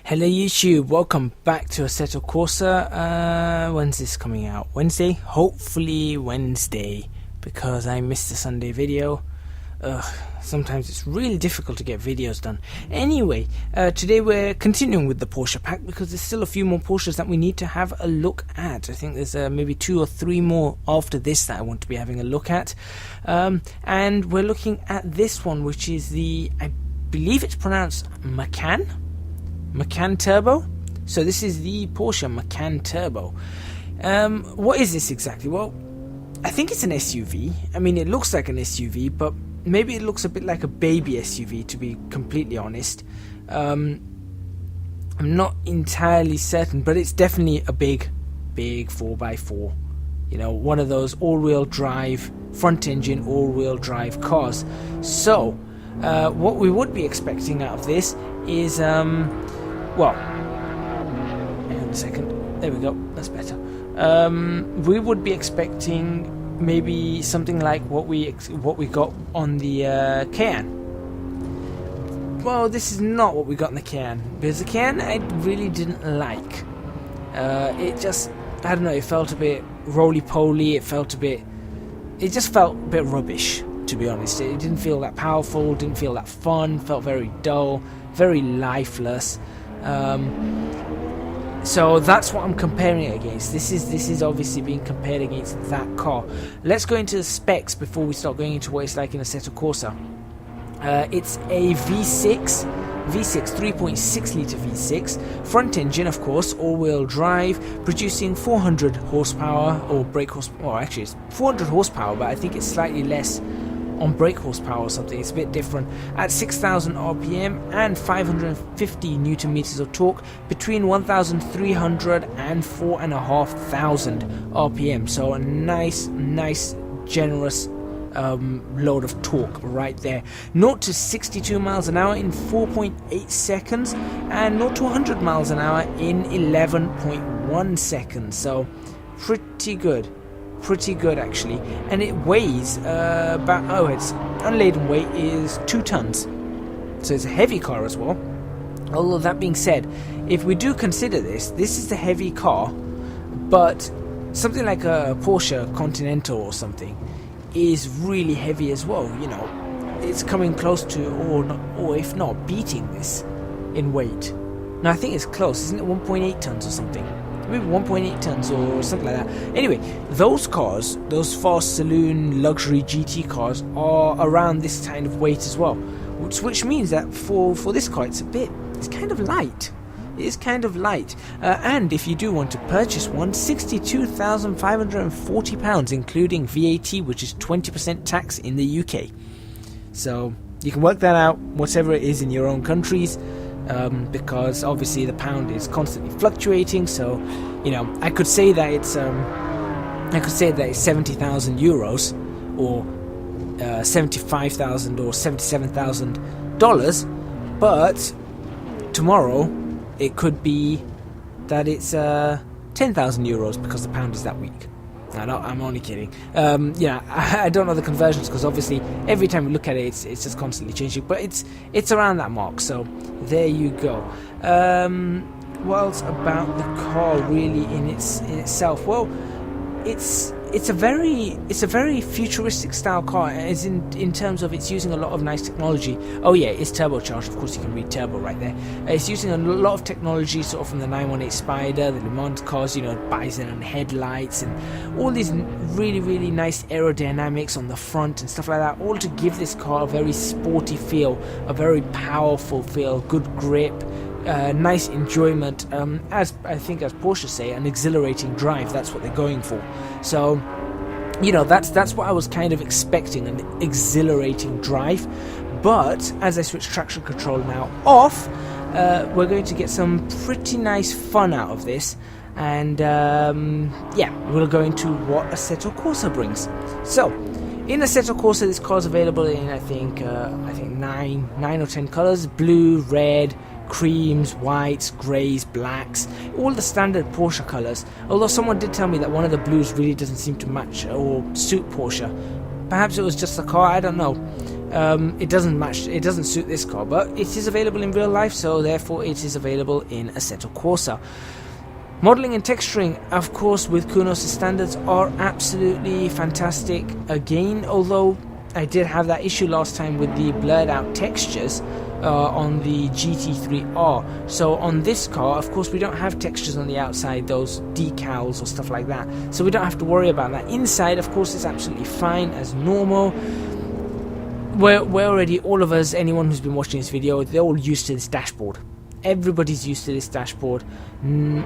Hello YouTube, welcome back to Assetto Corsa. When's this coming out? Wednesday? Hopefully Wednesday, because I missed the Sunday video. Sometimes it's really difficult to get videos done. Anyway, today we're continuing with the Porsche pack because there's still a few more Porsches that we need to have a look at. I think there's maybe 2 or 3 more after this that I want to be having a look at. And we're looking at this one, which is the, I believe it's pronounced Macan Turbo. So this is the Porsche Macan Turbo. What is this exactly? Well, I think it's an SUV. I mean, it looks like an SUV, but maybe it looks a bit like a baby SUV, to be completely honest. I'm not entirely certain, but it's definitely a big 4x4. You know, one of those all-wheel drive, front-engine all-wheel drive cars. So, what we would be expecting out of this is, well, hang on a second. There we go. That's better. We would be expecting maybe something like what we got on the Cayenne. Well, this is not what we got in the Cayenne, because the Cayenne I really didn't like. It just, I don't know, it felt a bit roly-poly. It just felt a bit rubbish, to be honest. It didn't feel that powerful, didn't feel that fun, felt very dull, very lifeless. So that's what I'm comparing it against. This is obviously being compared against that car. Let's go into the specs before we start going into what it's like in Assetto Corsa. It's a V6 3.6 litre V6 front engine, of course, all-wheel drive, producing 400 horsepower or brake horsepower. Well, actually it's 400 horsepower, but I think it's slightly less on brake horsepower or something. It's a bit different, at 6,000 RPM and 550 Newton meters of torque, between 1,300 and 4,500 RPM. So a nice generous load of torque right there. 0 to 62 miles an hour in 4.8 seconds and 0 to 100 miles an hour in 11.1 seconds. So pretty good actually. And it weighs about, its unladen weight is 2 tons, so it's a heavy car as well. Although that being said, if we do consider this is the heavy car, but something like a Porsche Continental or something is really heavy as well. You know, it's coming close to, or if not beating this in weight. Now I think it's close, isn't it? 1.8 tons or something. Maybe 1.8 tons or something like that. Anyway, those cars, those fast saloon luxury GT cars, are around this kind of weight as well, which means that for this car it's kind of light. It is kind of light. And if you do want to purchase one, £62,540, including VAT, which is 20% tax in the UK. So you can work that out, whatever it is in your own countries. Because obviously the pound is constantly fluctuating, so you know, I could say that it's 70,000 euros or 75,000 or $77,000, but tomorrow it could be that it's 10,000 euros because the pound is that weak. No, I'm only kidding. Yeah, I don't know the conversions because obviously every time we look at it, it's just constantly changing. But it's around that mark. So there you go. What else about the car really in itself? Well, it's a very futuristic style car, as in terms of it's using a lot of nice technology. Oh yeah, it's turbocharged. Of course, you can read turbo right there. It's using a lot of technology, sort of from the 918 Spider, the Le Mans cars, you know, Bison and headlights, and all these really nice aerodynamics on the front and stuff like that, all to give this car a very sporty feel, a very powerful feel, good grip. Nice enjoyment, as I think as Porsche say, an exhilarating drive. That's what they're going for. So, you know, that's what I was kind of expecting, an exhilarating drive. But as I switch traction control now off, we're going to get some pretty nice fun out of this. And yeah, we'll go into what Assetto Corsa brings. So, in Assetto Corsa, this car is available in I think 9 or 10 colors: blue, red, creams, whites, greys, blacks, all the standard Porsche colors. Although someone did tell me that one of the blues really doesn't seem to match or suit Porsche. Perhaps it was just the car, I don't know. It doesn't match, it doesn't suit this car, but it is available in real life, so therefore it is available in Assetto Corsa. Modelling and texturing, of course, with Kunos' standards are absolutely fantastic again, although I did have that issue last time with the blurred out textures on the GT3R. So on this car, of course, we don't have textures on the outside, those decals or stuff like that, so we don't have to worry about that. Inside, of course, it's absolutely fine as normal. We're already, all of us, anyone who's been watching this video, they're all used to this dashboard. Everybody's used to this dashboard.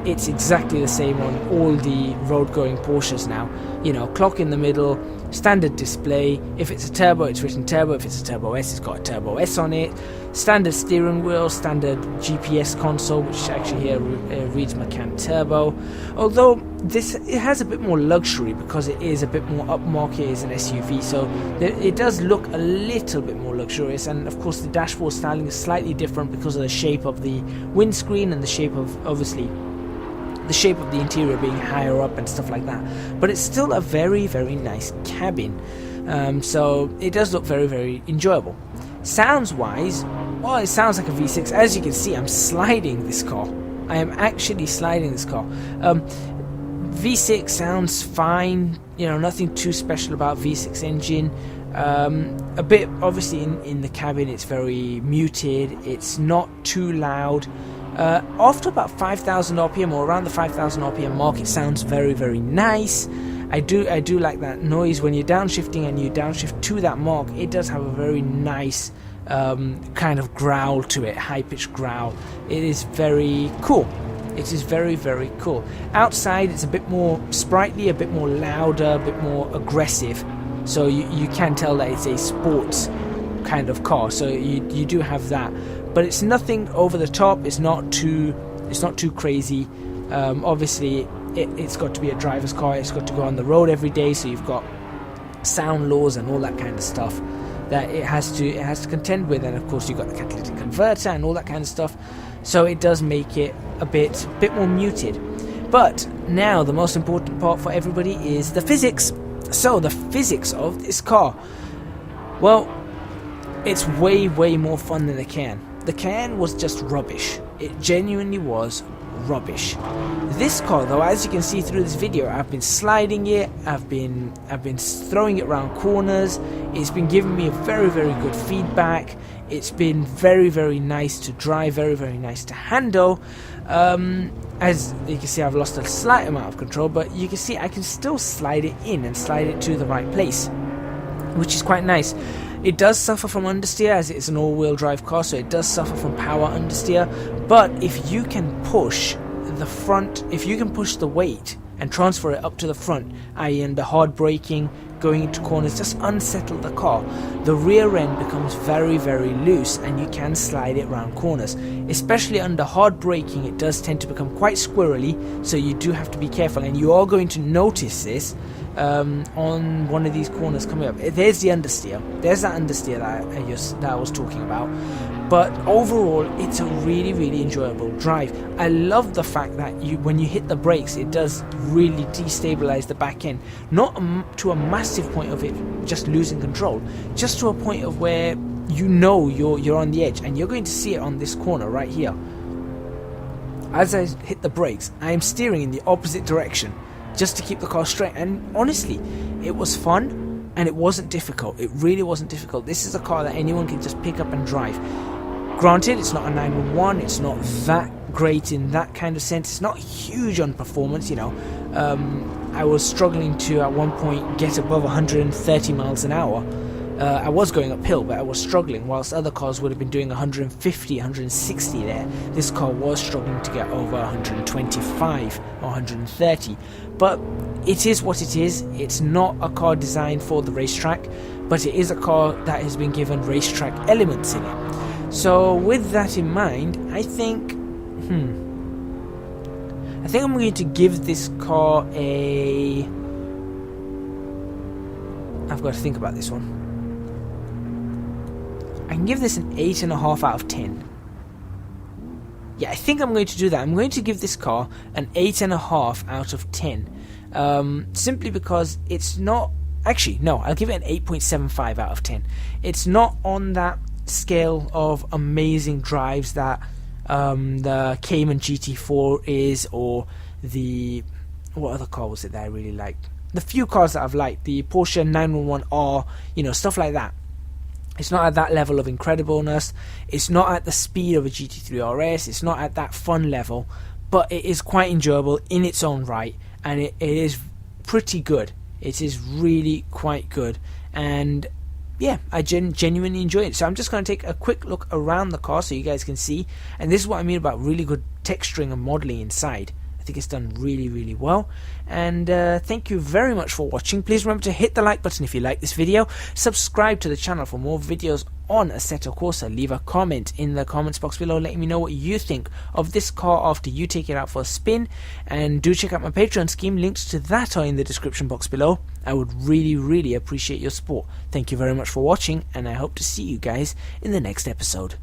It's exactly the same on all the road-going Porsches now. You know, clock in the middle, standard display. If it's a turbo, it's written turbo. If it's a Turbo S, it's got a Turbo S on it. Standard steering wheel, standard GPS console, which actually here reads Macan Turbo. Although it has a bit more luxury because it is a bit more upmarket as an SUV, so it does look a little bit more luxurious. And of course, the dashboard styling is slightly different because of the shape of the windscreen and the shape of, obviously, the shape of the interior being higher up and stuff like that. But it's still a very, very nice cabin. So it does look very, very enjoyable. Sounds wise, well, it sounds like a V6. As you can see, I'm sliding this car. I am actually sliding this car. V6 sounds fine, you know, nothing too special about V6 engine. A bit, obviously, in the cabin, it's very muted, it's not too loud. After about 5,000 RPM, or around the 5,000 RPM mark, it sounds very, very nice. I do like that noise when you're downshifting and you downshift to that mark. It does have a very nice kind of growl to it, high-pitched growl. It is very cool. It is very, very cool. Outside, it's a bit more sprightly, a bit more louder, a bit more aggressive. So you can tell that it's a sports kind of car. So you do have that, but it's nothing over the top. It's not too crazy. Obviously, it's got to be a driver's car. It's got to go on the road every day. So you've got sound laws and all that kind of stuff that it has to contend with. And of course, you've got the catalytic converter and all that kind of stuff. So it does make it a bit more muted. But now the most important part for everybody is the physics. So the physics of this car, well, it's way, way more fun than the Cayenne. The Cayenne was just rubbish. It genuinely was rubbish. This car, though, as you can see through this video, I've been sliding it, I've been throwing it around corners. It's been giving me a very, very good feedback. It's been very, very nice to drive, very, very nice to handle. As you can see, I've lost a slight amount of control, but you can see I can still slide it in and slide it to the right place, which is quite nice. It does suffer from understeer, as it's an all-wheel drive car, so it does suffer from power understeer. But if you can push the front, if you can push the weight and transfer it up to the front, i.e. under hard braking, going into corners, just unsettle the car, the rear end becomes very, very loose and you can slide it around corners. Especially under hard braking, it does tend to become quite squirrely, so you do have to be careful, and you are going to notice this on one of these corners coming up. There's the understeer. There's that understeer that I was talking about. But overall, it's a really, really enjoyable drive. I love the fact that when you hit the brakes, it does really destabilize the back end. Not to a massive point of it just losing control, just to a point of where you know you're on the edge, and you're going to see it on this corner right here. As I hit the brakes, I am steering in the opposite direction just to keep the car straight, and honestly, it was fun and it wasn't difficult. It really wasn't difficult. This is a car that anyone can just pick up and drive. Granted, it's not a 911, it's not that great in that kind of sense, it's not huge on performance, you know. I was struggling to at one point get above 130 miles an hour. I was going uphill, but I was struggling, whilst other cars would have been doing 150, 160 there. This car was struggling to get over 125 or 130. But it is what it is. It's not a car designed for the racetrack, but it is a car that has been given racetrack elements in it. So with that in mind, I think I'm going to give this car a... I've got to think about this one. I can give this an 8.5 out of 10. Yeah, I think I'm going to do that. I'm going to give this car an 8.5 out of 10. Simply because it's not actually, no, I'll give it an 8.75 out of 10. It's not on that scale of amazing drives that the Cayman GT4 is, or the, what other car was it that I really liked? The few cars that I've liked, the Porsche 911R, you know, stuff like that. It's not at that level of incredibleness. It's not at the speed of a GT3 RS. It's not at that fun level, but it is quite enjoyable in its own right, and it is pretty good. It is really quite good, and yeah, I genuinely enjoy it. So I'm just going to take a quick look around the car so you guys can see, and this is what I mean about really good texturing and modeling inside. I think it's done really, really well. And thank you very much for watching. Please remember to hit the like button if you like this video. Subscribe to the channel for more videos on Assetto Corsa. Leave a comment in the comments box below letting me know what you think of this car after you take it out for a spin. And do check out my Patreon scheme. Links to that are in the description box below. I would really, really appreciate your support. Thank you very much for watching, and I hope to see you guys in the next episode.